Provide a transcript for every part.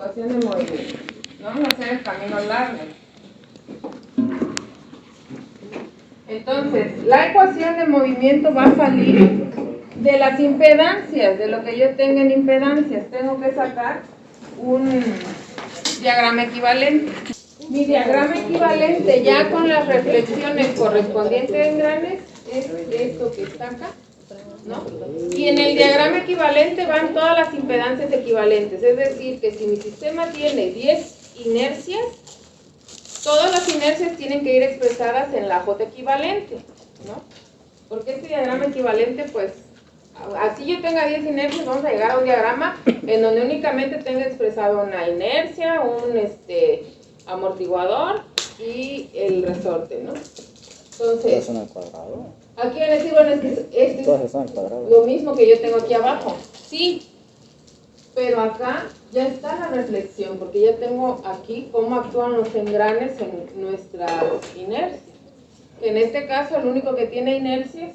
ecuación de movimiento. Vamos a hacer el camino largo. Entonces, la ecuación de movimiento va a salir de las impedancias, de lo que yo tenga en impedancias. Tengo que sacar un diagrama equivalente. Mi diagrama equivalente ya con las reflexiones correspondientes a engranes es esto que está acá, ¿no? Y en el diagrama equivalente van todas las impedancias equivalentes, es decir, que si mi sistema tiene 10 inercias, todas las inercias tienen que ir expresadas en la J equivalente, ¿no? Porque este diagrama equivalente, pues, así yo tenga 10 inercias, vamos a llegar a un diagrama en donde únicamente tenga expresado una inercia, un amortiguador y el resorte, ¿no? Entonces, ¿todas son al cuadrado? Aquí van a decir, bueno, es que ¿Todas son al cuadrado? lo mismo que yo tengo aquí abajo. Sí, pero acá ya está la reflexión, porque ya tengo aquí cómo actúan los engranes en nuestras inercias. En este caso, el único que tiene inercias,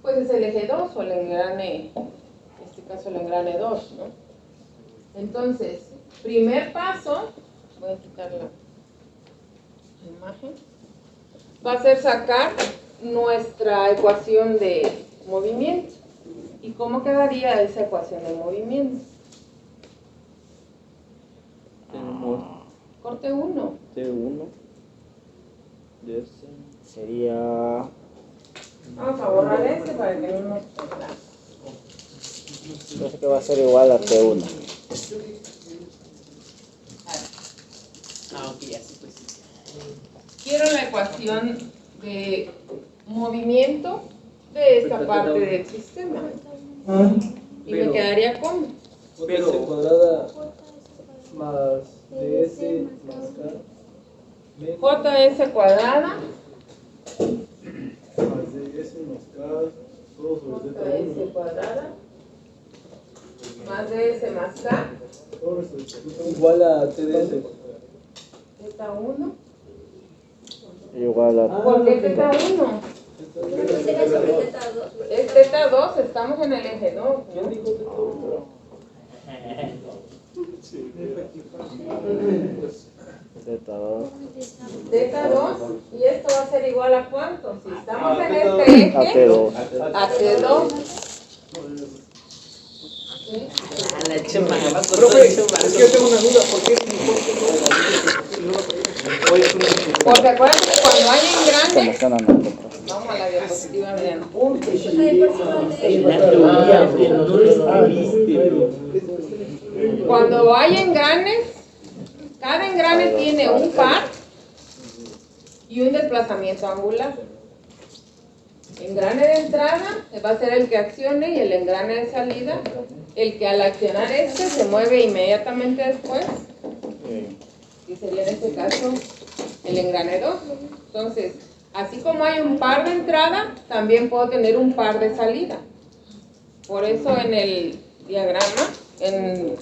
pues es el eje 2 o el engrane, en este caso el engrane 2, ¿no? Entonces, primer paso, voy a quitar la imagen, va a ser sacar nuestra ecuación de movimiento. ¿Y cómo quedaría esa ecuación de movimiento? Corte 1. T1 de ese sería... Vamos a borrar este para que no nos... Parece que va a ser igual a T1. Ah, ok, así pues. Quiero la ecuación de movimiento de esta parte del sistema. Y me quedaría como Pero cuadrada más ds más k JS cuadrada más ds más k todo sobre JS z1 cuadrada más DS más K todo esto igual a tds. Z1. Igual a... ¿Por qué Z1? Es Z2, estamos en el eje 2, ¿no? ¿Quién dijo z1? Z2. Z2, y esto va a ser igual a ¿cuánto? Si estamos en este A eje, T2. a T2. ¿Sí? A la chuma. Profe, es que yo tengo una duda, ¿por qué Porque acuérdense que cuando hay engranes, Estamos ganando. vamos a la diapositiva, vean. Cuando hay engranes, cada engrane tiene un par y un desplazamiento angular. Engrane de entrada va a ser el que accione y el engrane de salida, el que al accionar este se mueve inmediatamente después, que sería en este caso el engrane 2. Entonces, así como hay un par de entrada, también puedo tener un par de salida. Por eso en el diagrama, en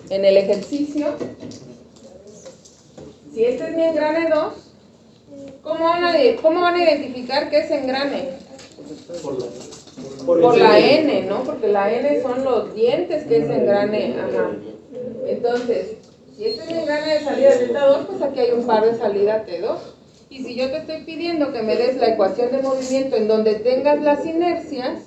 el ejercicio, si este es mi engrane 2, ¿cómo van a identificar qué es engrane? Por la N, ¿no? Porque la N son los dientes que es engrane. Ajá. Entonces, si este es mi engrane de salida Z2, pues aquí hay un par de salida T2. Y si yo te estoy pidiendo que me des la ecuación de movimiento en donde tengas las inercias,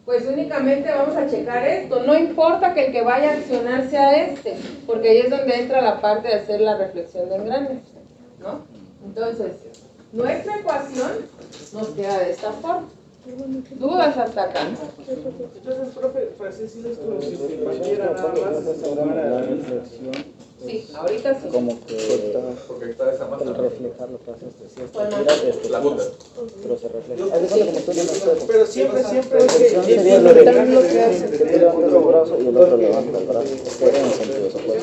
pues únicamente vamos a checar esto. No importa que el que vaya a accionar sea este, porque ahí es donde entra la parte de hacer la reflexión de engranes, ¿no? Entonces, nuestra ecuación nos queda de esta forma. ¿Dudas hasta acá? Entonces, profe, para hacer si cualquiera nada más La reflexión, Sí, ahorita sí. como que Porque está esa masa. el reflejar lo que hace si es Bueno. La gota. pero se refleja. Haz de cuenta como tú en el espejo. pero siempre Reflexión sería lo de que tú levantas el brazo y el otro levanta el brazo. Es que en el sentido se puede.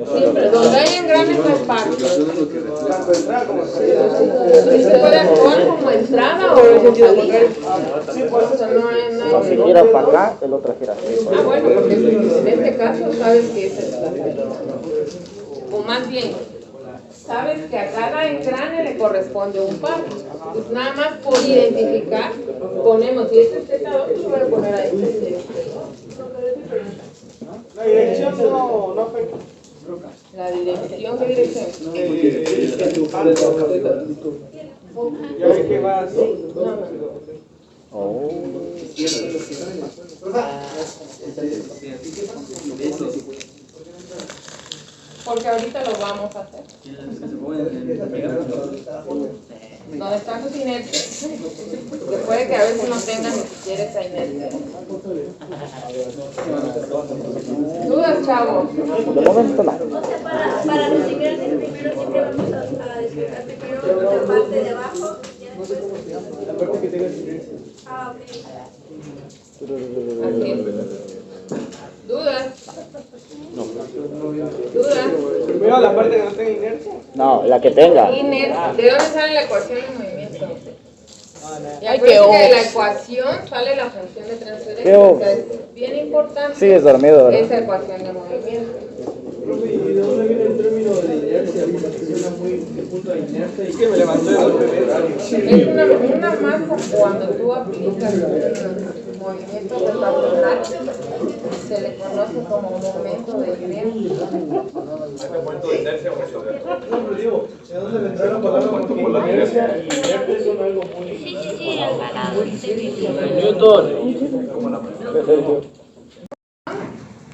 Siempre, donde hay engranes hay par. tanto entrada como salida. Se puede actuar como entrada o como salida. Sí, pues O sea, no hay... O sea, si gira para acá, el otro gira así. Ah, bueno, porque en este caso sabes que esa es la salida. O más bien, sabes que a cada engrane le corresponde un par. Pues nada más por identificar, ponemos, si este es Z2, pues lo voy a poner ahí. La dirección no afecta. La dirección, ¿qué dirección? Ya ves que va así. Oh. Porque ahorita lo vamos a hacer. ¿Dónde están sus inercias? Porque puede que a veces no tengan ni siquiera esa inercia. ¿Dudas, chavos? De momento nada. O sea, para los ingresos primero siempre vamos a disfrutar primero la parte de abajo, ya después. La parte que tenga silencio. Ah, ok. Así es. ¿Dudas? ¿Dudas? Primero la parte que no tenga inercia. No, la que tenga. Inercia. ¿De dónde sale la ecuación de movimiento? Y Ay, acuérdense qué que de la ojo. ecuación sale la función de transferencia. Qué ojo. O sea, es bien importante Sigues dormido, ¿verdad? esa ecuación de movimiento. Profe, ¿y de dónde viene el término de inercia? Porque suena muy de punto de inercia. Es que me levanté de los bebés. Es una masa cuando tú aplicas un movimiento rotacional, se le conoce como momento de inercia. Momento de inercia o No, pero digo, ¿de dónde vendrá la palabra? Porque inercia y inerte son algo muy... Sí, al ganado.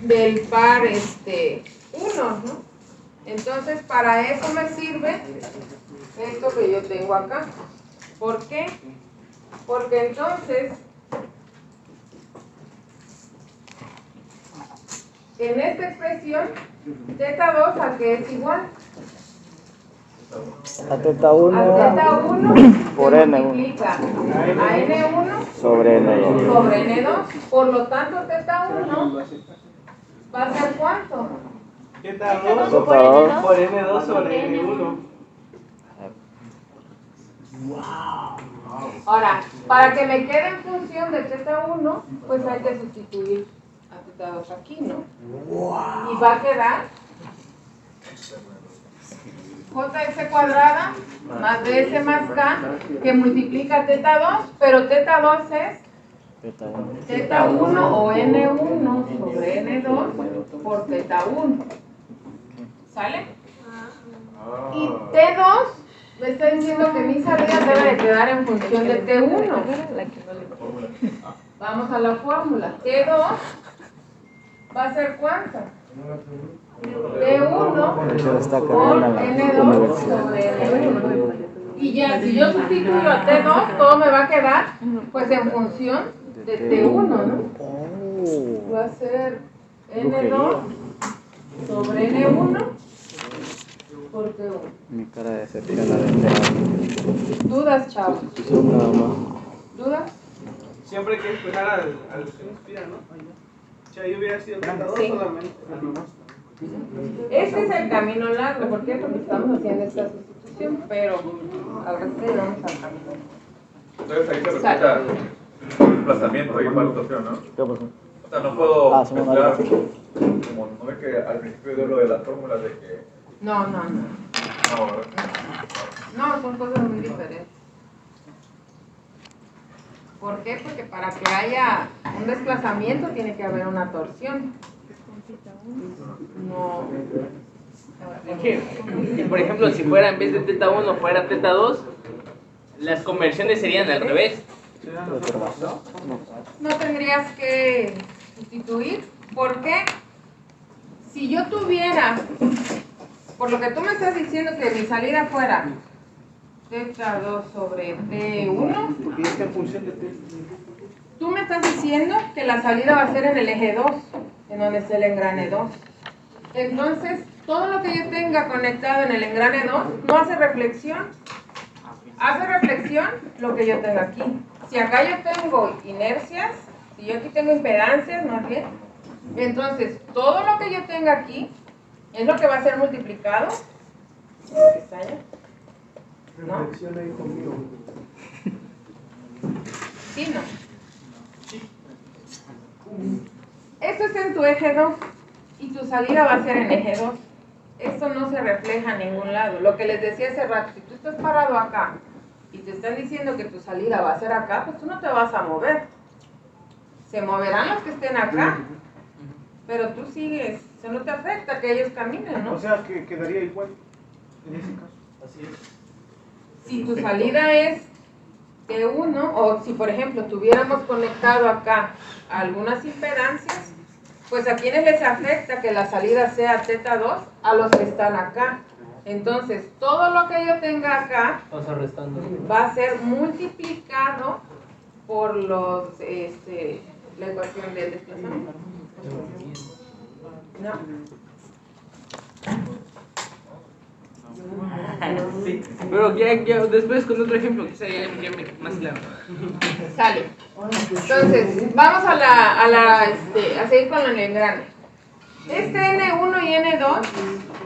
Del par 1, ¿no? Entonces para eso me sirve esto que yo tengo acá. ¿Por qué? Porque entonces en esta expresión θ2 a qué es igual A teta 1 a θ1 por se N1 multiplica a n1 sobre N2. sobre n2, por lo tanto θ1 va a ser ¿cuánto? θ2 θ2 por N2 sobre N1. Ahora, para que me quede en función de θ1, pues hay que sustituir a θ2 aquí, ¿no? Y va a quedar jx cuadrada más ds más k, que multiplica θ2, pero θ2 es teta 1 θ1 o n1 sobre n2 por θ1. ¿Sale? Y T2 me está diciendo que mi salida debe de quedar en función de T1. Vamos a la fórmula. T2 va a ser ¿cuánto? T1 por N2 sobre N1. Y ya, si yo sustituyo a T2, todo me va a quedar pues en función de T1, ¿no? Va a ser N2 sobre N1 por T1. Mi cara de decepción la de ¿Dudas, chavos? nada más. ¿Dudas? Siempre hay que esperar al que nos pida, ¿no? O sea, yo hubiera sido θ2 Sí. solamente. Este es el camino largo, ¿por qué? Porque estamos haciendo esta sustitución, pero al resto le vamos a cambiar. Entonces ahí se repita el desplazamiento y para rotación, ¿no? ¿Qué pasó? O sea, no puedo sí, no, mezclar, como no ve que al principio dio lo de las fórmulas de que... No, No, ¿verdad? no, son cosas muy diferentes. ¿Por qué? Porque para que haya un desplazamiento tiene que haber una torsión. No. Es que, por ejemplo, si fuera en vez de θ1 fuera θ2, las conversiones serían al revés. No tendrías que sustituir. ¿Por qué? Si yo tuviera, por lo que tú me estás diciendo que mi salida fuera θ2 sobre T1, Porque es en función de T. tú me estás diciendo que la salida va a ser en el eje 2, en donde está el engrane 2. Entonces, todo lo que yo tenga conectado en el engrane 2 no hace reflexión. Hace reflexión lo que yo tengo aquí. Si acá yo tengo inercias, si yo aquí tengo impedancias, más bien, entonces todo lo que yo tenga aquí es lo que va a ser multiplicado. ¿Está allá? ¿No? Reflexiona ahí conmigo. Sí, no. Esto es en tu eje 2 y tu salida va a ser en eje 2. Esto no se refleja en ningún lado. Lo que les decía hace rato, si tú estás parado acá y te están diciendo que tu salida va a ser acá, pues tú no te vas a mover. Se moverán los que estén acá. pero tú sigues, eso no te afecta que ellos caminen, ¿no? O sea, que quedaría igual en ese caso. Así es. Si tu salida es T1, o si por ejemplo tuviéramos conectado acá algunas impedancias, pues a quienes les afecta que la salida sea θ2, a los que están acá. Entonces, todo lo que yo tenga acá Pasa restando. va a ser multiplicado por los, la ecuación del desplazamiento. No. Sí, pero ya después con otro ejemplo, quizá ya me más claro. Sale. Entonces, vamos a seguir con el engrane. Este N1 y N2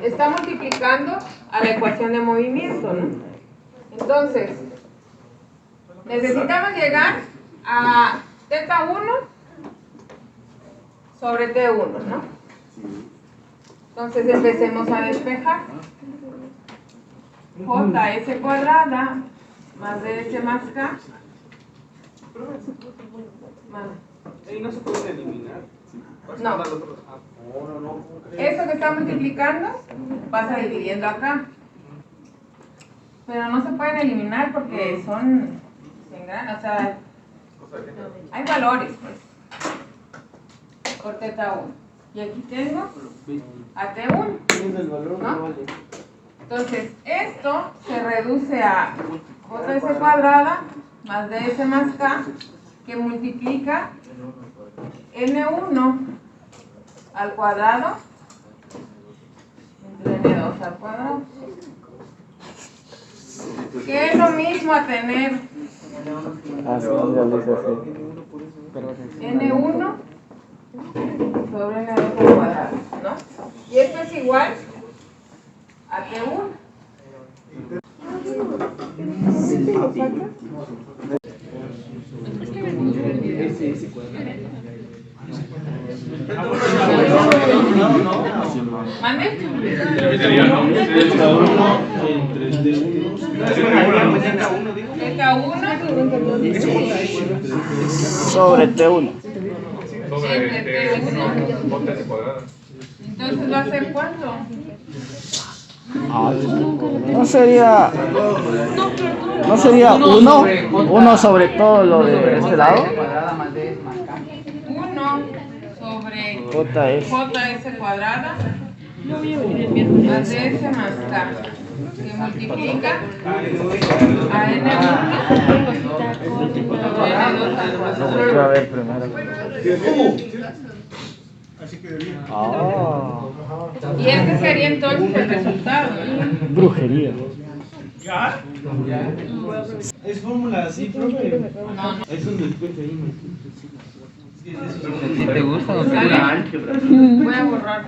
está multiplicando a la ecuación de movimiento, ¿no? Entonces, necesitamos llegar a θ1 sobre T1, ¿no? Entonces empecemos a despejar. JS cuadrada más DS más K. Y no se puede eliminar. No. Esto que está multiplicando pasa dividiendo acá. Pero no se pueden eliminar porque son o sea, hay valores, pues. Por θ1. Y aquí tengo a T1. Tienes el valor, ¿no? no vale. Entonces, esto se reduce a JS cuadrada más DS más K, que multiplica N1 al cuadrado entre N2 al cuadrado. Que es lo mismo a tener N1 sobre N2 al cuadrado, ¿no? Y esto es igual a T1. ¿Mande? Sobre T1. Sobre T1 cuadrada. Entonces va a ser ¿cuánto? ¿No sería 1 sobre todo lo de este lado? 1 sobre JS. JS cuadrada más DS más K, que multiplica a N1 sobre N2 al cuadrado. A ver primero. Y este sería entonces el resultado, ¿no? Brujería. ¿Ya? Es fórmula así, profe. No, no. Es donde después ahí. Si te gusta, no te ¿Sale? Voy a borrar.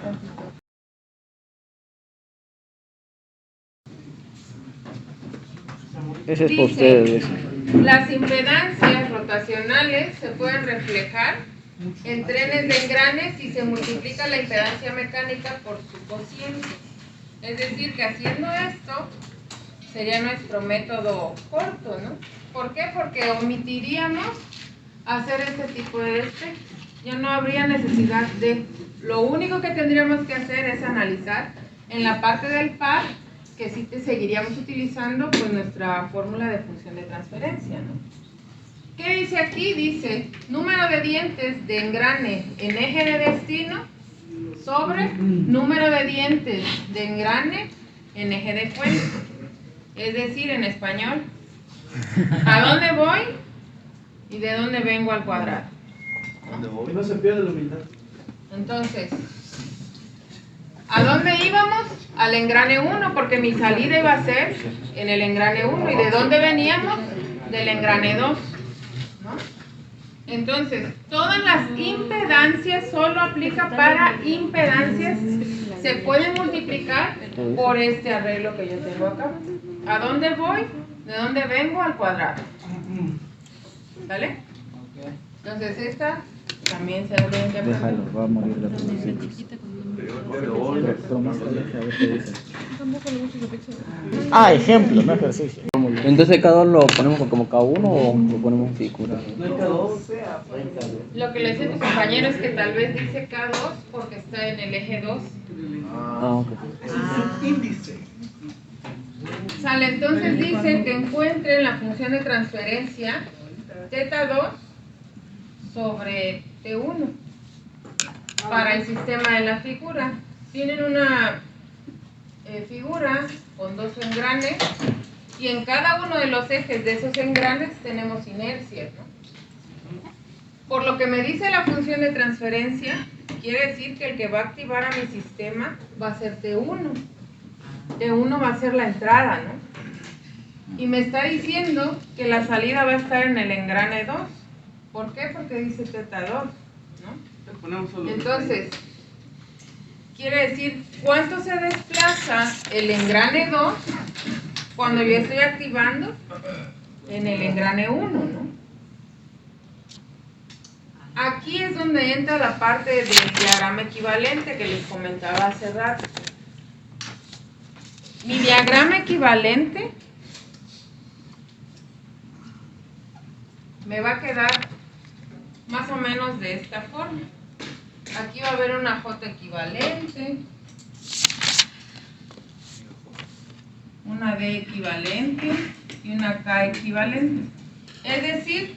Ese es para ustedes. Las impedancias rotacionales se pueden reflejar en trenes de engranes si se multiplica la impedancia mecánica por su cociente. Es decir, que haciendo esto sería nuestro método corto, ¿no? ¿Por qué? Porque omitiríamos hacer este tipo de despejes. Ya no habría necesidad de... Lo único que tendríamos que hacer es analizar en la parte del par, que sí te seguiríamos utilizando pues nuestra fórmula de función de transferencia, ¿no? ¿Qué dice aquí? Dice número de dientes de engrane en eje de destino sobre número de dientes de engrane en eje de fuente. Es decir, en español, ¿a dónde voy y de dónde vengo al cuadrado? Que no se pierda la humildad. Entonces, ¿a dónde íbamos? Al engrane 1, porque mi salida iba a ser en el engrane 1. ¿Y de dónde veníamos? Del engrane 2. ¿No? Entonces, todas las impedancias solo aplica para impedancias. Se pueden multiplicar por este arreglo que yo tengo acá. ¿A dónde voy? ¿De dónde vengo? Al cuadrado. ¿Vale? Entonces, esta también se la tienen que aprender. Déjalo, va a morir la posición. Ejemplo, no ejercicio. Entonces cada lo ponemos como K1 o lo ponemos en figura. No hay K2. Lo que le decía a tu compañero es que tal vez dice K2 porque está en el eje 2. Ah, ok. Ese es el índice. Sale, entonces dice que encuentren la función de transferencia teta 2 sobre T1 para el sistema de la figura. Tienen una figura con dos engranes y en cada uno de los ejes de esos engranes tenemos inercias, ¿no? Por lo que me dice la función de transferencia, quiere decir que el que va a activar a mi sistema va a ser T1. T1 va a ser la entrada, ¿no? Y me está diciendo que la salida va a estar en el engrane 2. ¿Por qué? Porque dice teta 2, ¿no? Entonces, quiere decir cuánto se desplaza el engrane 2 cuando yo estoy activando en el engrane 1, ¿no? Aquí es donde entra la parte del diagrama equivalente que les comentaba hace rato. Mi diagrama equivalente me va a quedar más o menos de esta forma. Aquí va a haber una J equivalente, una D equivalente y una K equivalente. Es decir,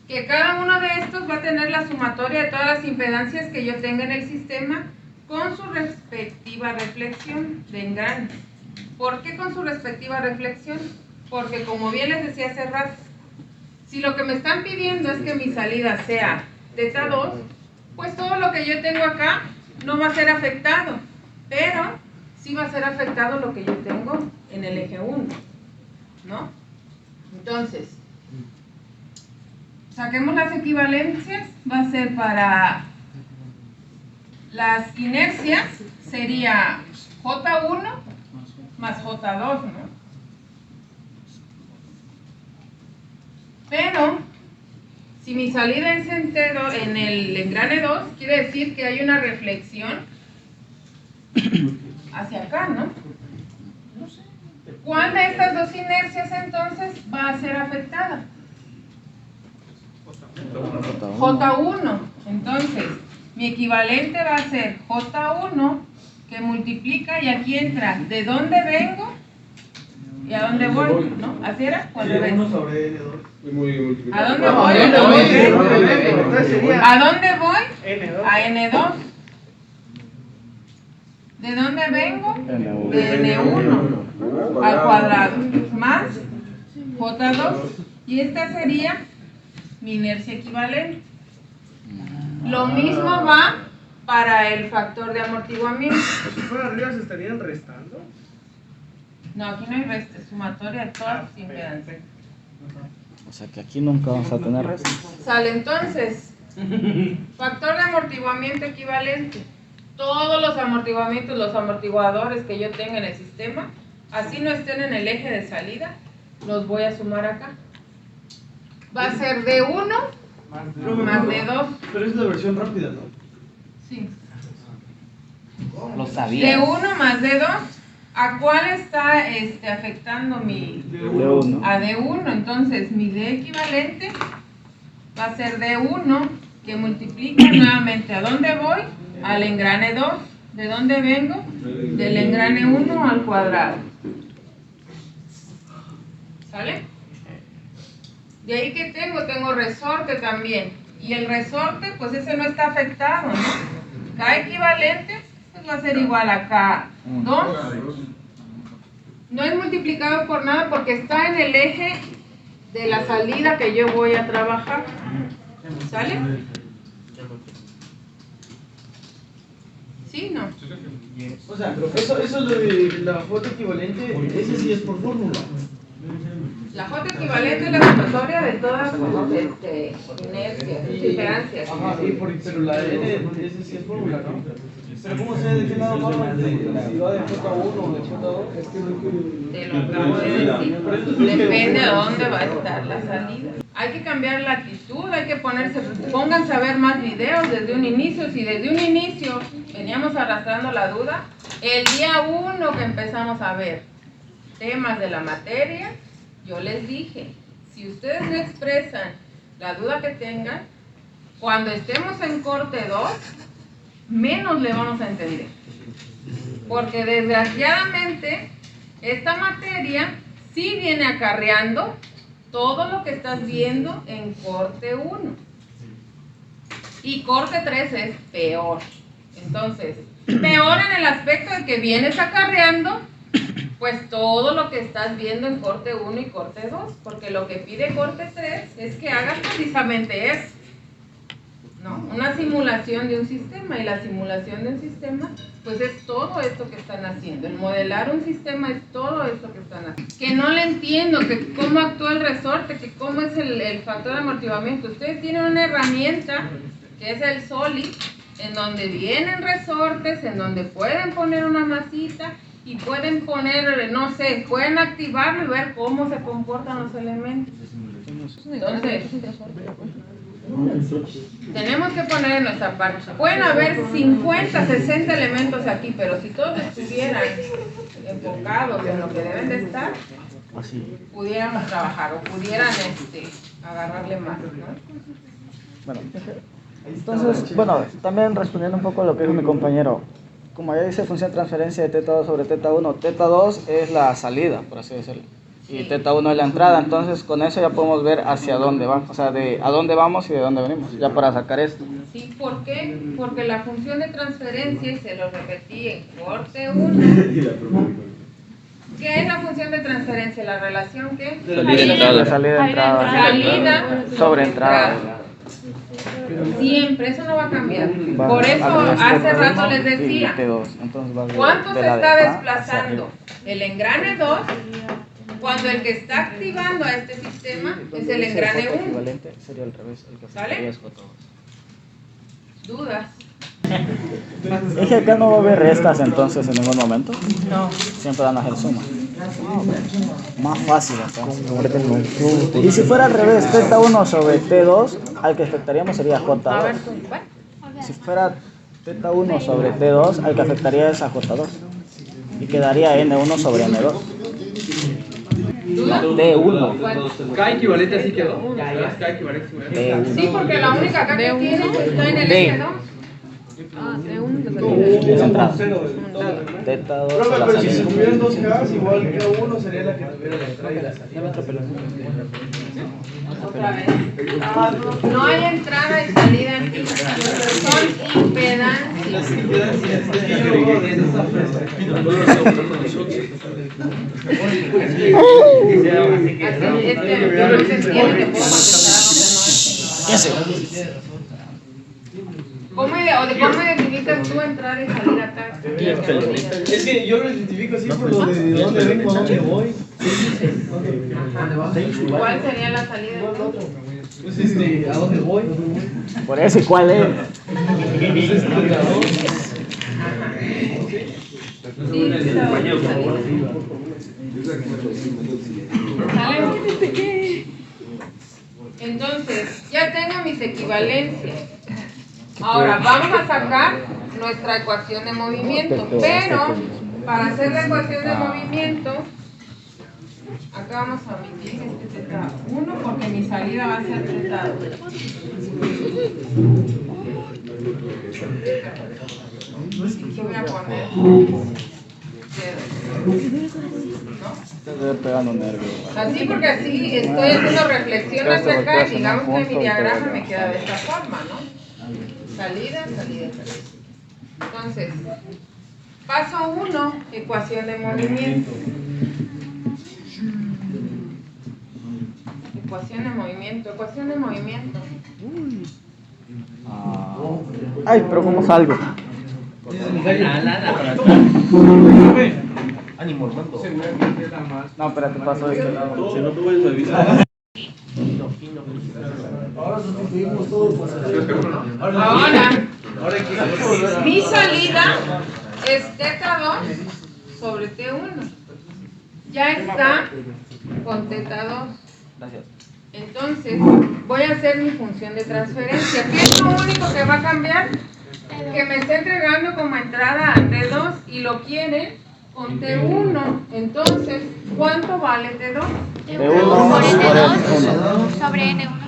que cada uno de estos va a tener la sumatoria de todas las impedancias que yo tenga en el sistema con su respectiva reflexión de engranes. ¿Por qué con su respectiva reflexión? Porque como bien les decía hace rato, si lo que me están pidiendo es que mi salida sea teta 2, pues todo lo que yo tengo acá no va a ser afectado, pero sí va a ser afectado lo que yo tengo en el eje 1, ¿no? Entonces, saquemos las equivalencias, va a ser para las inercias, sería J1 más J2, ¿no? Pero, si mi salida es entero en el engrane 2, quiere decir que hay una reflexión hacia acá, ¿no? ¿Cuál de estas dos inercias entonces va a ser afectada? J1. Entonces, mi equivalente va a ser J1 que multiplica y aquí entra de dónde vengo y a dónde voy, ¿no? ¿Así era? ¿O al revés? 1 sobre N2. ¿A dónde voy? ¿A dónde voy? N2. A N2. ¿De dónde vengo? De N1 al cuadrado más J2 y esta sería mi inercia equivalente. Lo mismo va para el factor de amortiguamiento. Si fuera arriba, ¿se estarían restando? No, aquí no hay resta, es sumatoria de todas las impedancias. O sea que aquí nunca vamos a tener resto. Sale entonces, factor de amortiguamiento equivalente. Todos los amortiguamientos, los amortiguadores que yo tenga en el sistema, así no estén en el eje de salida, los voy a sumar acá. Va a ser D1 más D2. Pero es la versión rápida, ¿no? Sí. Lo sabía. D1 más D2. ¿A cuál está afectando mi? D1. A D1. Entonces, mi D equivalente va a ser D1 que multiplica nuevamente. ¿A dónde voy? Al engrane 2. ¿De dónde vengo? Del engrane 1 al cuadrado. ¿Sale? De ahí que tengo resorte también. Y el resorte, pues ese no está afectado, ¿no? K equivalente pues va a ser igual a K2. No es multiplicado por nada porque está en el eje de la salida que yo voy a trabajar. ¿Sale? ¿Sí? ¿No? O sea, eso de la foto equivalente, ese sí es por fórmula. La J equivalente es la sumatoria de todas las inercias, impedancias. Ajá, sí, pero la N, ese sí es fórmula, ¿no? Pero ¿cómo sé de qué lado vamos? Si va de J1 o de J2. Es que no Te lo acabo de decir. Depende de dónde va a estar la salida. Hay que cambiar la actitud, hay que pónganse a ver más videos desde un inicio. Si desde un inicio veníamos arrastrando la duda, el día 1 que empezamos a ver temas de la materia, yo les dije, si ustedes me expresan la duda que tengan, cuando estemos en corte 2, menos le vamos a entender. Porque desgraciadamente, esta materia sí viene acarreando todo lo que estás viendo en corte 1. Y corte 3 es peor. Entonces, peor en el aspecto de que vienes acarreando pues todo lo que estás viendo en corte 1 y corte 2, porque lo que pide corte 3 es que hagas precisamente eso, ¿no? Una simulación de un sistema, y la simulación de un sistema pues es todo esto que están haciendo. El modelar un sistema es todo esto que están haciendo. Que no le entiendo, que cómo actúa el resorte, que cómo es el factor de amortiguamiento. Ustedes tienen una herramienta que es el SOLID, en donde vienen resortes, en donde pueden poner una masita y pueden poner, no sé, pueden activarlo y ver cómo se comportan los elementos. Entonces, tenemos que poner en nuestra parte. Pueden haber 50, 60 elementos aquí, pero si todos estuvieran enfocados en lo que deben de estar, pudiéramos trabajar o pudieran agarrarle más, ¿no? Bueno, entonces, bueno, también respondiendo un poco a lo que dijo mi compañero, como ya dice función de transferencia de teta 2 sobre teta 1, teta 2 es la salida, por así decirlo, y teta 1 es la entrada. Entonces con eso ya podemos ver hacia dónde va, o sea, de a dónde vamos y de dónde venimos, ya para sacar esto. Sí, ¿por qué? Porque la función de transferencia, y se lo repetí en corte 1, ¿qué es la función de transferencia? ¿La relación qué? Salida sobre entrada. Siempre, eso no va a cambiar. Por eso hace rato les decía, ¿cuánto se está desplazando el engrane 2 cuando el que está activando a este sistema es el engrane 1? ¿Sale? ¿Dudas? Es que acá no va a haber restas entonces en ningún momento. No. Siempre van a hacer suma. Más fácil entonces. Y si fuera al revés, teta 1 sobre T2, al que afectaríamos sería J2. Si fuera teta 1 sobre T2, al que afectaría es a J2. Y quedaría N1 sobre N2. D1. K equivalente así quedó. K equivalente. D1. Sí, porque la única K que tiene está en el N2. Entrada. Teta 2 a la Pero si se salida. tuvieran dos Ks, igual que uno sería la que tuviera la entrada y la salida. Otra vez. No hay entrada y salida aquí. Son impedancias. ¿Cómo identificas tú entrar y salir acá? Es que yo lo identifico así por lo de dónde vengo, dónde voy. ¿Cuál sería la salida? Pues ¿a dónde voy? Por eso, ¿y cuál es? Entonces, ya tengo mis equivalencias. Ahora, vamos a sacar nuestra ecuación de movimiento, pero para hacer la ecuación de movimiento, acá vamos a omitir este teta 1 porque mi salida va a ser teta 2. ¿Qué voy a poner? Estoy pegando nervios. Así porque así estoy haciendo reflexión hacia acá y digamos que mi diagrama me queda de esta forma, ¿no? Salida, salida, salida. Entonces, paso 1, ecuación de movimiento. Ecuación de movimiento, ecuación de movimiento. Ay, pero ¿cómo salgo? Ánimo, Armando. No, espérate, paso de este lado. Si no, tú puedes revisar. Ahora sustituimos todo por Ahora, mi salida es teta 2 sobre T1. Ya está con teta 2. Gracias. Entonces, voy a hacer mi función de transferencia. ¿Qué es lo único que va a cambiar? Que me está entregando como entrada a T2 y lo quiere con T1. Entonces, ¿cuánto vale T2? De 1 por sobre N2 1. sobre N1.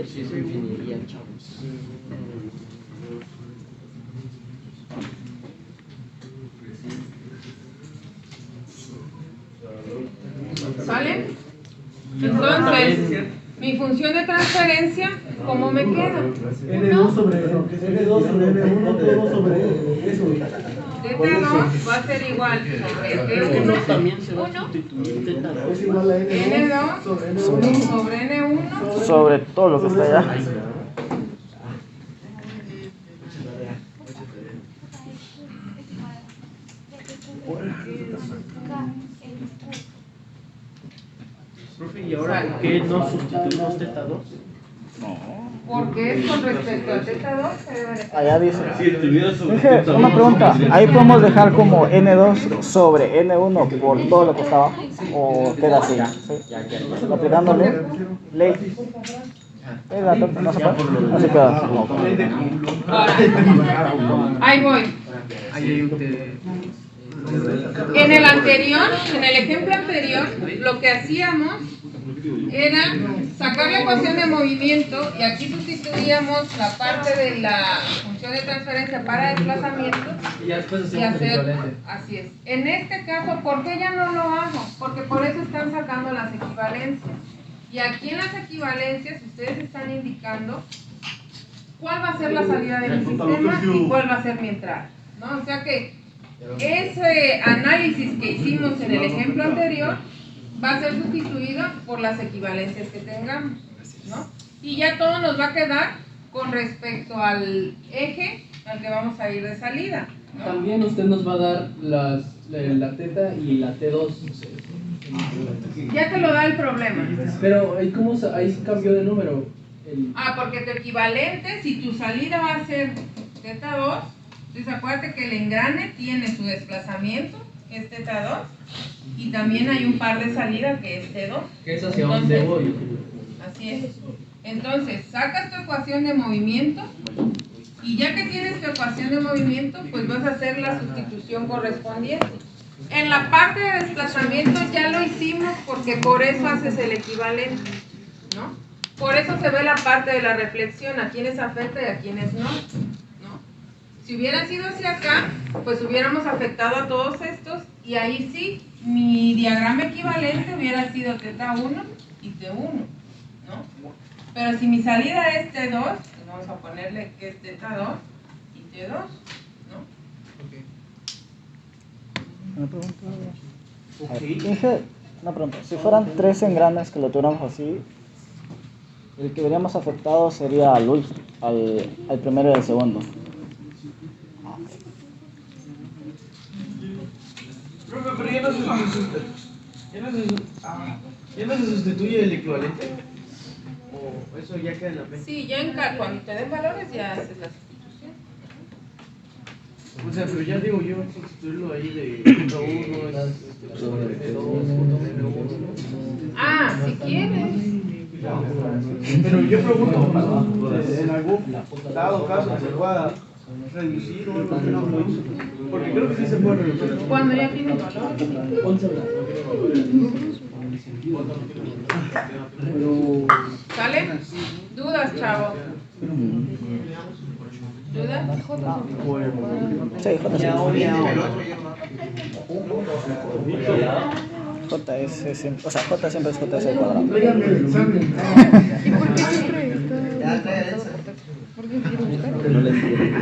Sí, es ingeniería, chavos. ¿Sale? Entonces, mi función de transferencia, ¿cómo me queda? N2 sobre N1, todo sobre eso. Θ2 va a ser igual sobre T1 También se va a sustituir teta 2. Es igual a N2 sobre N1. Sobre todo lo que está allá. Profe, ¿y ahora por qué no sustituimos teta 2? Porque es con respecto a θ2 se debe de Allá dice. Si estuviera sobre Dije, teta una uno, pregunta. Ahí podemos dejar como N2 sobre N1 por todo lo que está abajo. O queda así. ¿Sí? Aplicándole ley. No se puede. Así queda. Ahora, ahí voy. En el anterior, en el ejemplo anterior, lo que hacíamos era sacar la ecuación de movimiento y aquí sustituíamos la parte de la función de transferencia para desplazamiento y hacer, así es. En este caso, ¿por qué ya no lo hago? Porque por eso están sacando las equivalencias. Y aquí en las equivalencias ustedes están indicando cuál va a ser la salida de mi sistema y cuál va a ser mi entrada, ¿no? O sea que ese análisis que hicimos en el ejemplo anterior va a ser sustituido por las equivalencias que tengamos, ¿no? Y ya todo nos va a quedar con respecto al eje al que vamos a ir de salida, ¿no? También usted nos va a dar la teta y la T2. Ya te lo da el problema. Pero ahí cambió de número. Porque tu equivalente, si tu salida va a ser θ2, entonces acuérdate que el engrane tiene su desplazamiento, es θ2, y también hay un par de salida que es T2. ¿Qué es hacia dónde voy? Así es. Entonces, sacas tu ecuación de movimiento y ya que tienes tu ecuación de movimiento, pues vas a hacer la sustitución correspondiente. En la parte de desplazamiento ya lo hicimos porque por eso haces el equivalente, ¿no? Por eso se ve la parte de la reflexión, a quienes afecta y a quienes no. Si hubiera sido hacia acá, pues hubiéramos afectado a todos estos y ahí sí, mi diagrama equivalente hubiera sido θ1 y T1, ¿no? Pero si mi salida es T2, pues vamos a ponerle que es θ2 y T2, ¿no? Una pregunta. Dije, una pregunta. Si fueran 3 engranes que lo tuviéramos así, el que veríamos afectado sería al primero y al segundo. Pero ya no se sustituye el equivalente. O eso ya queda en la mente. Sí, ya cuando te den valores ya haces la sustitución. O sea, pero ya digo yo sustituirlo ahí de θ1 sobre T2, Si quieres. Pero yo pregunto, en algún dado caso se pueda reducir o algo que no lo hizo. Porque creo que sí se puede reducir. Cuando ya tiene valores. ¿Sale? ¿Dudas, chavo? ¿Dudas? Sí, JS siempre, o sea, J siempre es JS al cuadrado.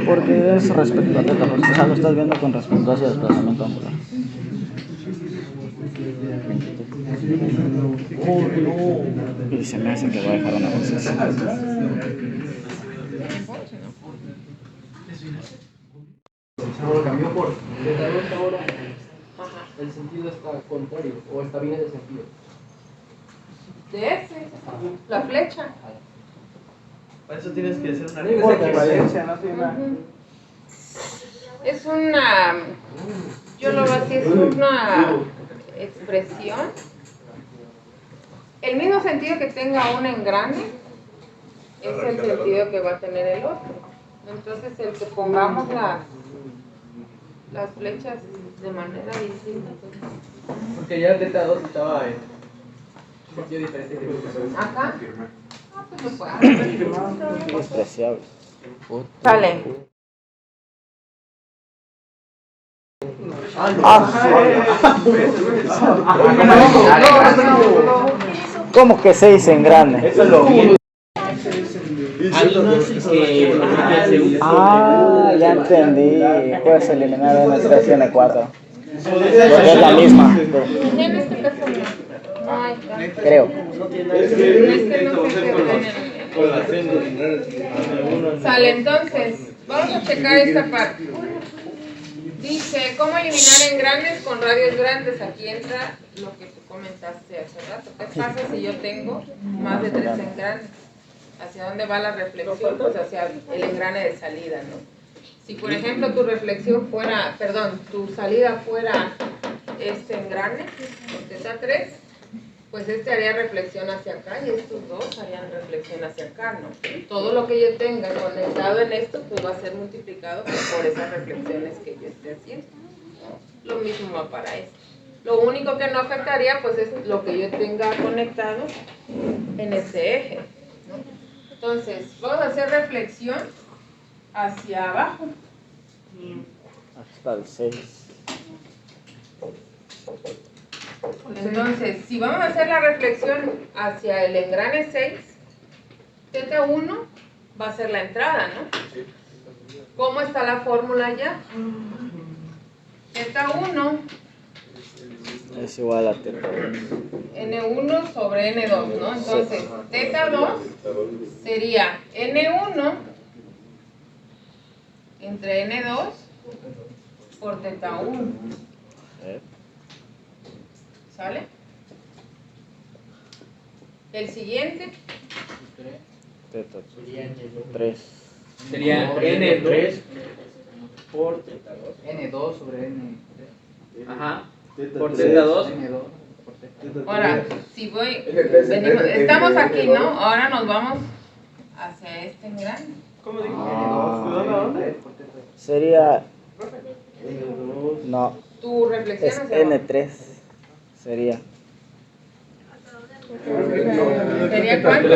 Porque es respecto a teta, o sea, lo estás viendo con respecto a ese desplazamiento angular. Y se me hace que voy a dejar una cosa así. Lo cambió por θ2 ahora. El sentido está contrario, o está bien ese sentido. De ese, la flecha. Para eso tienes que hacer una equivalencia, no tiene nada. Es una, yo lo veo así, es una expresión. El mismo sentido que tenga un engrane es el sentido que va a tener el otro. Entonces, el que pongamos las flechas de manera distinta, pues, Porque ya teta 2 estaba en sentido diferente que acá, pues lo puedes. Despreciable. Sale. ¿Cómo que 6 en grande? Ya entendí. Puedes eliminar N3 y N4. Porque es la misma, En este caso no hay tanto. creo. Es que no sé qué ven. Sale, entonces, vamos a checar esta parte. Dice, ¿cómo eliminar engranes con radios grandes? Aquí entra lo que tú comentaste hace rato. ¿Qué pasa si yo tengo más de 3 engranes? ¿Hacia dónde va la reflexión? Pues hacia el engrane de salida, ¿no? Si, por ejemplo, tu reflexión fuera, perdón, tu salida fuera este engrane, teta 3, pues este haría reflexión hacia acá y estos dos harían reflexión hacia acá, ¿no? Todo lo que yo tenga conectado en esto, pues va a ser multiplicado por esas reflexiones que yo esté haciendo. Lo mismo va para esto. Lo único que no afectaría, pues es lo que yo tenga conectado en este eje, ¿no? Entonces, vamos a hacer reflexión hacia abajo. Hasta el 6. Entonces, si vamos a hacer la reflexión hacia el engrane 6, teta 1 va a ser la entrada, ¿no? ¿Cómo está la fórmula ya? Teta 1 Es igual a teta 2. N1 sobre N2, ¿no? Entonces, teta 2 sería N1 entre N2 por teta 1. ¿Sale? El siguiente. Teta 3. Sería N3 por teta 2. N2 sobre N3. Ajá. Por teta 2. N2 por teta. Ahora, si voy, venimos, estamos aquí, ¿no? Ahora nos vamos hacia este engrane. ¿Cómo dijo? ¿De dónde? Sería. No. Tu reflexión Es hacia abajo. N3. Sería. ¿Sería cuánto?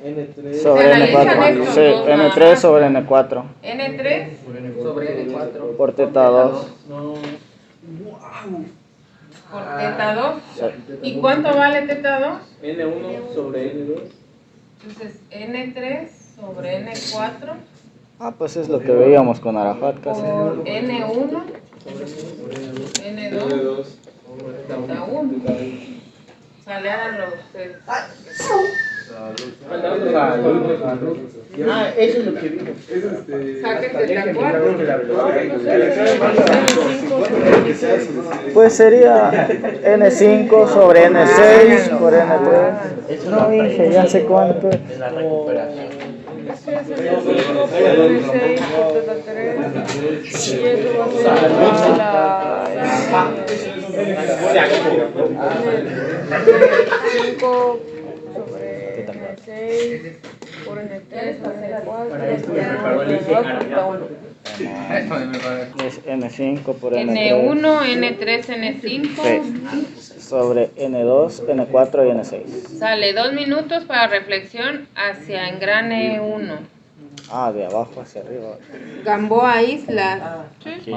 N3 sobre N4. Sí, N3 sobre N4. N3 Sobre N4. Por teta 2. por teta 2. ¿Y cuánto vale teta 2? N1 sobre N2. Entonces, N3 sobre N4 Pues es lo que veíamos con Arafat casi. por N1, N2, teta 1. Sale, háganlo ustedes. Eso es lo que vimos. Saquen teta 4. Pues sería N5 sobre N6 por N3. No dije, ya sé cuánto. La recuperación. N6 por teta 3. Y eso va a ser N5 sobre N6 por N3 por N4 Es N5 por N3. N1, N3, N5. Sí. Sobre N2, N4 y N6. Sale 2 minutos para reflexión hacia engrane 1. De abajo hacia arriba. Gamboa Islas. Aquí.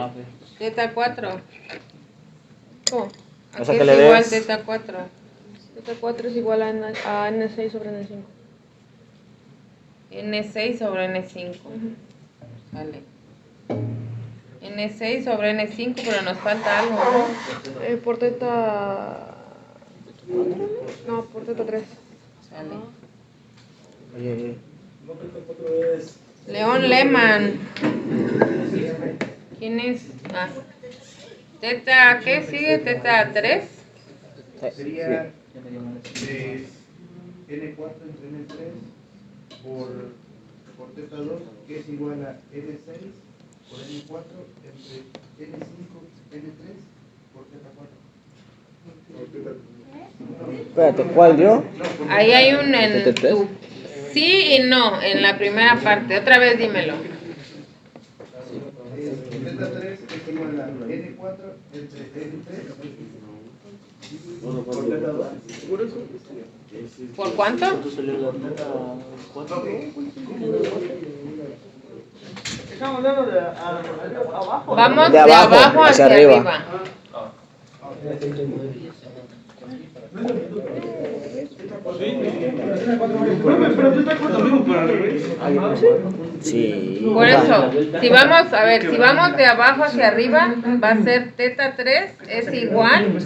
Teta 4. ¿Cómo? O Aquí sea es que le igual des- teta 4. Teta 4 es igual a N6 sobre N5. N6 sobre N5. Vale. N6 sobre N5, pero nos falta algo, ¿no? Por teta... No, por teta 3. Sale. Oye, León Lehmann. ¿Quién es? Teta, ¿qué sigue? Teta 3. Sería N4 entre N3 por teta 2, que es igual a N6 por N4 entre N5 N3 por teta 4. Espérate, ¿cuál dio? Ahí hay un ¿Teta 3? sí y no en la primera parte. Otra vez dímelo. Teta 3 es igual a N4 entre N3 por teta 2. ¿Por cuánto? Estamos hablando de abajo. Vamos De de abajo abajo hacia hacia arriba. arriba. Pero teta 4 mismo para el revés. Sí. Por eso, si vamos, a ver, si vamos de abajo hacia arriba, va a ser teta 3 es igual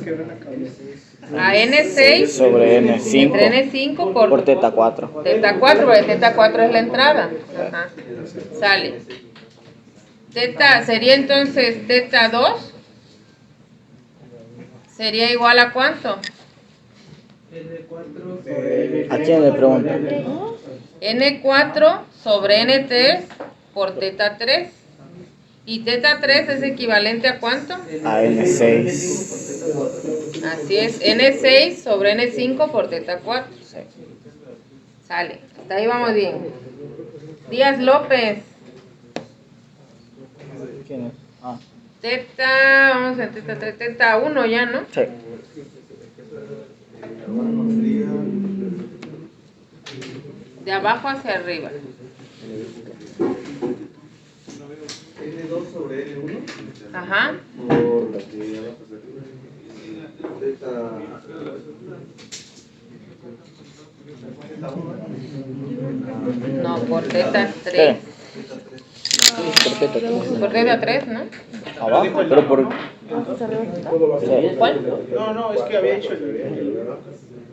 a N6 Sobre entre N5 N5 por teta 4. teta 4, porque teta 4 es la entrada. Ajá. Sale. Teta, sería entonces teta 2. ¿Sería igual a cuánto? ¿A quién le pregunto? N4 sobre N3 por teta 3. ¿Y teta 3 es equivalente a cuánto? A N6. Así es, N6 sobre N5 por teta 4. Sale, hasta ahí vamos bien. Díaz López. ¿Quién es? Ah, Teta, vamos a teta 3, teta 1 ya, ¿no? sí. De abajo hacia arriba. N2 sobre N1 Ajá. por la que abajo se teta 1. No, por teta 3. Por teta 3, ¿no? Abajo, pero por. ¿Cuál? No, es que había hecho el.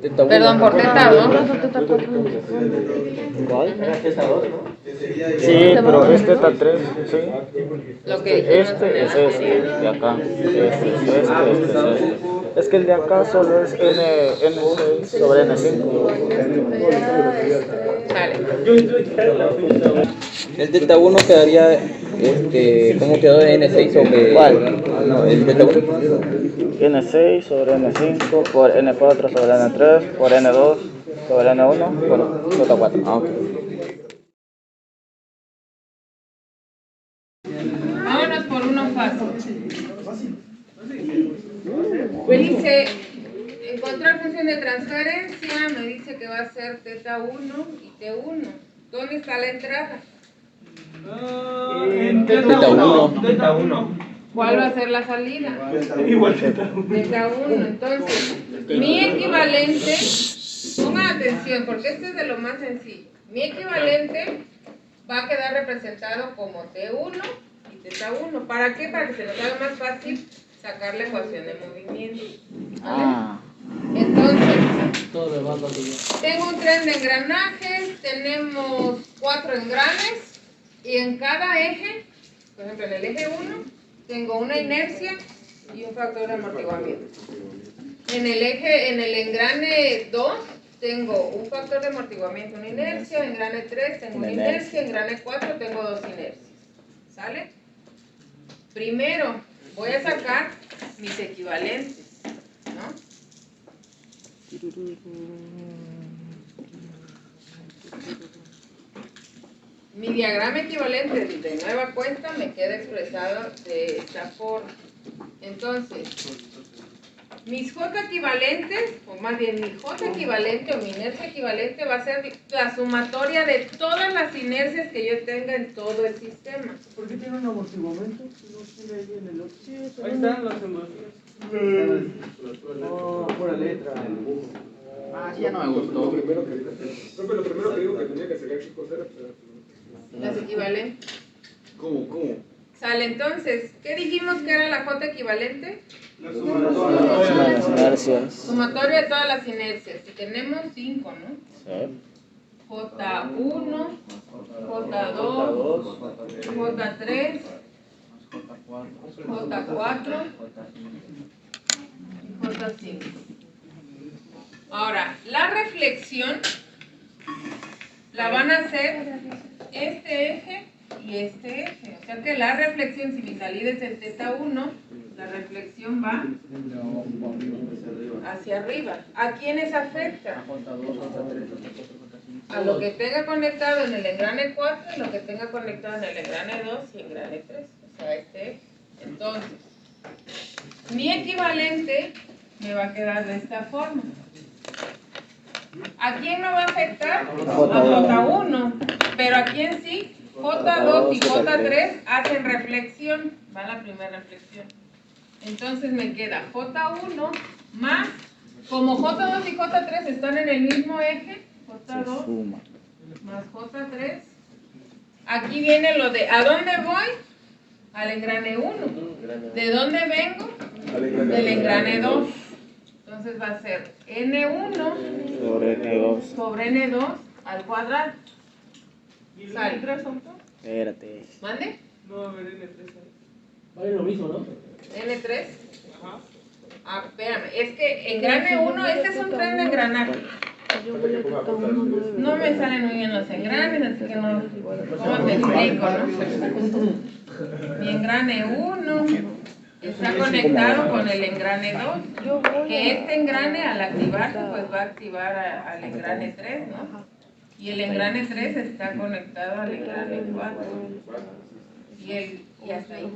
Teta 1. Perdón, por teta 2. ¿Cuál? Era teta 2, ¿no? Sí, pero es teta 3. Sí. Lo que dijimos. Este es este, de acá. Este es este. Es que el de acá solo es N6 sobre N5. Sale. El teta 1 quedaría, ¿cómo quedó de N6 sobre? ¿Cuál? No, el teta 1. N6 sobre N5 por N4 sobre N3 por N2 sobre N1 por teta 4. Ah, ok. Vámonos por uno fácil. Me dice, encontrar función de transferencia, me dice que va a ser teta 1 y T1. ¿Dónde está la entrada? En Teta 1. Teta 1. ¿Cuál va a ser la salida? Igual teta 1. Teta 1. Entonces, mi equivalente, pongan atención porque este es de lo más sencillo. Mi equivalente va a quedar representado como T1 y teta 1. ¿Para qué? Para que se nos haga más fácil sacar la ecuación de movimiento. ¿Vale? Ah, Entonces, tengo un tren de engranajes, tenemos 4 engranes y en cada eje, por ejemplo en el eje 1, tengo una inercia y un factor de amortiguamiento. En el engrane 2 tengo un factor de amortiguamiento, una inercia, engrane 3 tengo una inercia, engrane 4 tengo 2 inercias. ¿Sale? Primero voy a sacar mis equivalentes, ¿no? Mi diagrama equivalente de nueva cuenta me queda expresado de esta forma. Entonces, mis J equivalentes, o más bien mi J equivalente o mi inercia equivalente va a ser la sumatoria de todas las inercias que yo tenga en todo el sistema. ¿Por qué tiene un amortiguamiento? No tiene ahí en el otro. Ahí están las amortiguaciones. Oh, pura letra. Ah, sí, ya no me gustó. Lo primero que digo que tenía que sacar, ¿qué cosa era? Las equivalentes. ¿Cómo? Sale, entonces, ¿qué dijimos que era la J equivalente? La sumatoria. las inercias. Sumatoria de todas las inercias. Y tenemos 5, ¿no? Sí. J1, J2, J3, J4 y J5. Ahora, la reflexión la van a hacer este eje y este eje. O sea que la reflexión, si mi salida es el teta 1, La reflexión va hacia arriba. ¿A quiénes afecta? A lo que tenga conectado en el engrane 4 y lo que tenga conectado en el engrane 2 y engrane 3. O sea, este eje. Entonces, mi equivalente me va a quedar de esta forma. ¿A quién no va a afectar? A J1. Pero a quién sí. J2 y J3 hacen reflexión. Va la primera reflexión. Entonces me queda J1 más, como J2 y J3 están en el mismo eje, J2 más J3. Aquí viene lo de, ¿a dónde voy? Al engrane 1. ¿De dónde vengo? Del engrane 2. Entonces va a ser N1 sobre N2 al cuadrado. ¿Sale? Espérate. ¿Mande? No va a haber N3 ahí. Vale lo mismo, ¿no? N3. Ajá. Ah, espérame, es que engrane 1, este es un tren de engranaje. No me salen muy bien los engranes, así que no. ¿Cómo te explico, no? Mi engrane 1 está conectado con el engrane 2. Que este engrane al activarse, pues va a activar al engrane 3, ¿no? Y el engrane 3 está conectado al engrane 4. Y hasta ahí.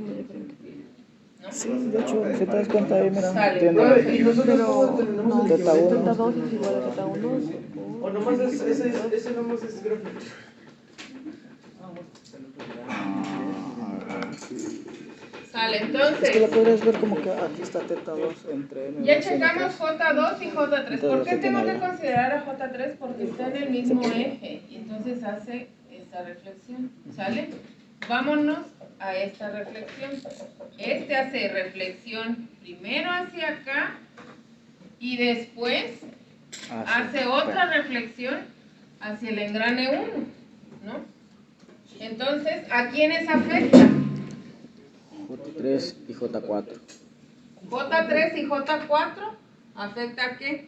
¿No? Sí, de hecho, si te das cuenta ahí, mira, Sale. tiene ¿Y nosotros cómo terminamos el teta 1. Teta 2 es igual a teta 1. O nomás ese nomás es gráfico. Sale, Es que entonces. lo podrías ver como que aquí está teta 2 entre N2 Ya y checamos N3. J2 y J3. ¿Por Entonces, qué ¿qué tengo tiene que ahí? considerar a J3? Porque está en el mismo eje y entonces hace esta reflexión. ¿Sale? Vámonos a esta reflexión. Este hace reflexión primero hacia acá y después hace otra reflexión hacia el engrane 1, ¿no? Entonces, ¿a quiénes afecta? J3 y J4. J3 y J4 afecta a qué?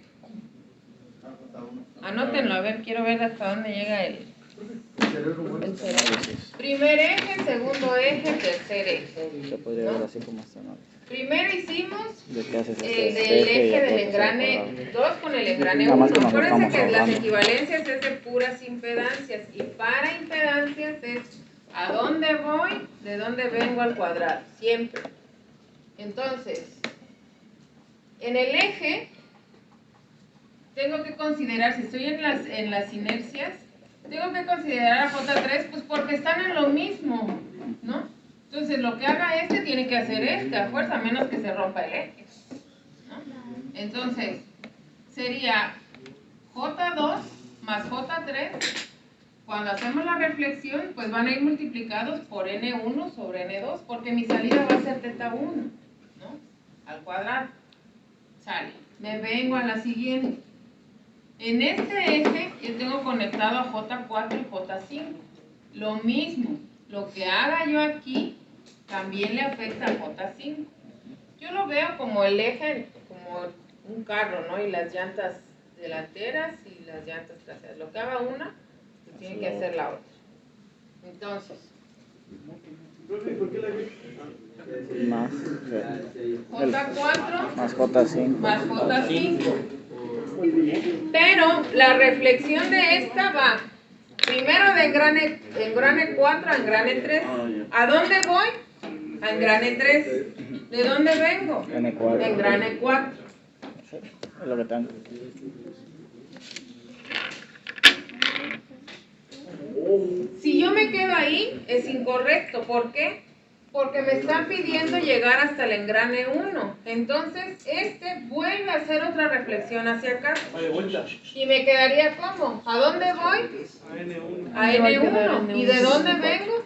Anótenlo, a ver, quiero ver hasta dónde llega el cerebro. Primer eje, segundo eje, tercer eje. Se podría ver así como está, ¿no? Primero hicimos ¿De qué haces el este del eje y eje acá del está engrane separado? 2 con el engrane Nada 1. más que nos Acuérdense estamos que las ahorrando. equivalencias es de puras impedancias y para impedancias es a dónde voy, de dónde vengo al cuadrado, siempre. Entonces, en el eje tengo que considerar, si estoy en las inercias, tengo que considerar a J3 pues porque están en lo mismo, ¿no? Entonces lo que haga este tiene que hacer este, a fuerza, a menos que se rompa el eje, ¿no? Entonces, sería J2 más J3, cuando hacemos la reflexión, pues van a ir multiplicados por N1 sobre N2, porque mi salida va a ser teta 1, ¿no? Al cuadrado. Sale. Me vengo a la siguiente. En este eje yo tengo conectado a J4 y J5. Lo mismo, lo que haga yo aquí también le afecta a J5. Yo lo veo como el eje, como un carro, ¿no? Y las llantas delanteras y las llantas traseras. Lo que haga una, pues tiene que hacer la otra. Entonces, Más J4 más J5. más J5. Pero la reflexión de esta va primero de engrane 4 a engrane 3. ¿A dónde voy? A engrane 3. ¿De dónde vengo? N4. Engrane 4. Sí, es lo que tengo. Si yo me quedo ahí, es incorrecto. ¿Por qué? Porque me están pidiendo llegar hasta el engrane 1. Entonces, este vuelve a hacer otra reflexión hacia acá. Y me quedaría ¿cómo? ¿A dónde voy? A N1. ¿Y de dónde vengo?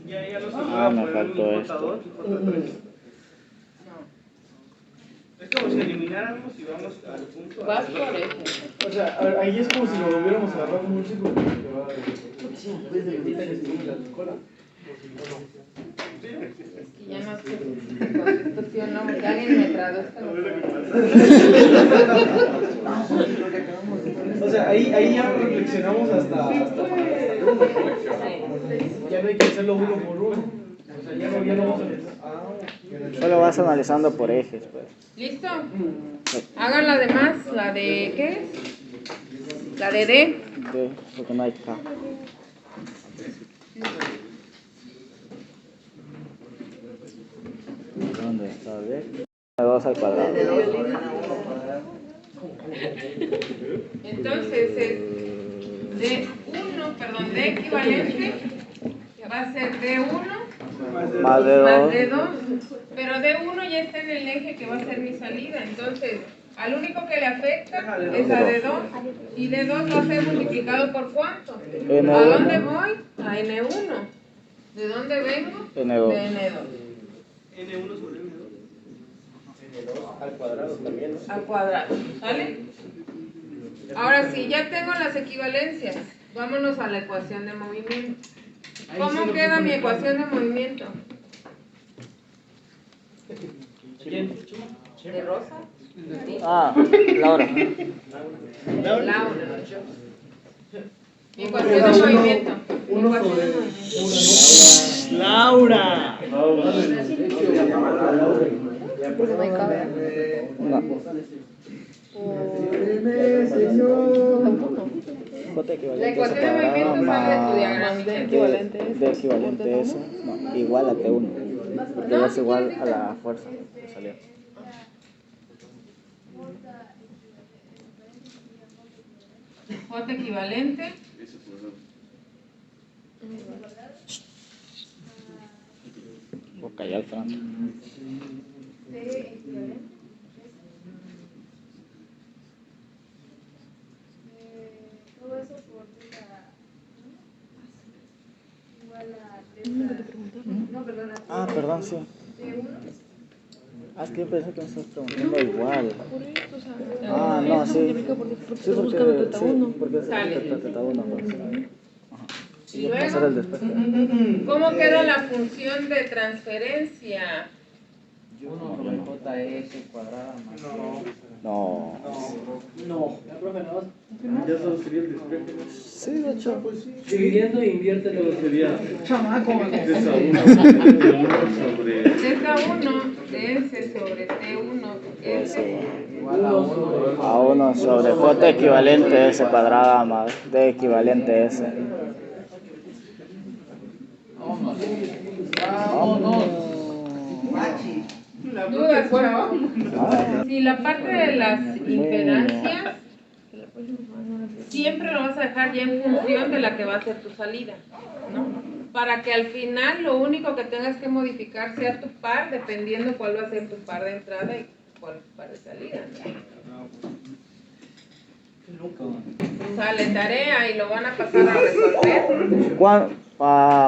Ya lo Ah, me faltó esto. Es como si elimináramos y vamos al punto. Vas por eje. O sea, ahí es como si lo hubiéramos agarrado como un círculo. Desde ahorita que se come la cola. Es que ya no sé si contesto sí o no, porque alguien me traduzca. Lo que acabamos de ver. ahí ya reflexionamos hasta uno. Ya no hay que hacerlo uno por uno. O sea, ya no vamos a... Solo vas analizando por ejes, pues. ¿Listo? Hagan la demás, la de ¿qué es? La de D. D, porque no hay K. ¿Dónde está D? 2 al cuadrado. Entonces es D1, perdón, D equivalente va a ser D1 Más D2. más D2, pero D1 ya está en el eje que va a ser mi salida, entonces al único que le afecta es a D2 y D2 va a ser multiplicado por ¿cuánto? N1. ¿A dónde voy? A N1. ¿De dónde vengo? N2. De N2. N1 sobre N2. Al cuadrado también, ¿no? Al cuadrado, ¿sale? Ahora sí, ya tengo las equivalencias. Vámonos a la ecuación de movimiento. ¿Cómo queda mi ecuación de movimiento? ¿De Rosa? Ah, Laura. Laura. Mi ecuación de movimiento. Mi ecuación de movimiento. Laura. La ecuación de movimiento sale de tu diagramita. D equivalente a eso, no, igual a T1, porque es igual a la fuerza que salió. J equivalente. O callar al Fran. Todo eso por igual a no, perdona. Ah, perdón, sí. Ah, es que yo pensé que me estabas preguntando igual. Ah, no, sí. Sí, porque es el teta 1. Y luego, ¿cómo queda la función de transferencia? 1 sobre JS cuadrada más. No. No. Ya solo sería el despeje. Sí, de hecho. Dividiendo e inviértelo. Sería Chamaco. Teta 1 sobre... Teta 1 de S sobre T1 es Igual a 1. A 1 sobre J equivalente a S cuadrada más D equivalente a S. dudas, chavo. Si la parte de las impedancias siempre lo vas a dejar ya en función de la que va a ser tu salida, ¿no? Para que al final lo único que tengas que modificar sea tu par, dependiendo cuál va a ser tu par de entrada y cuál tu par de salida, ¿no? Sale tarea y lo van a pasar a resolver.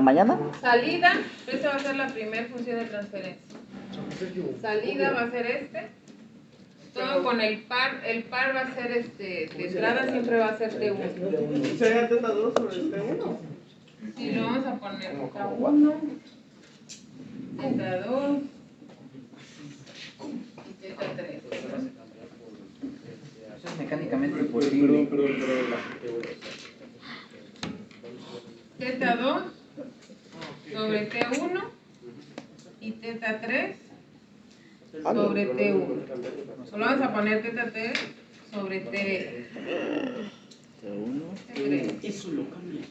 ¿Mañana? Salida, esta va a ser la primera función de transferencia. Salida va a ser este. Todo con el par va a ser de entrada siempre va a ser T1. ¿Sería teta 2 sobre el T1? Sí, lo vamos a poner teta 1, teta 2 y teta 3. Eso es mecánicamente imposible. Teta 2 sobre T1 y teta 3 sobre T1. Solo vamos a poner teta 3 sobre T3. Eso lo cambia.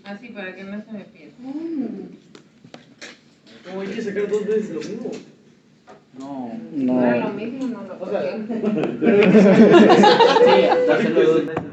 Así para que no se me pierda. ¿Cómo hay que sacar 2 veces lo mismo? No era lo mismo, no lo O sea, cogí. pero hay que sacar... Sí, dáselo 2 veces.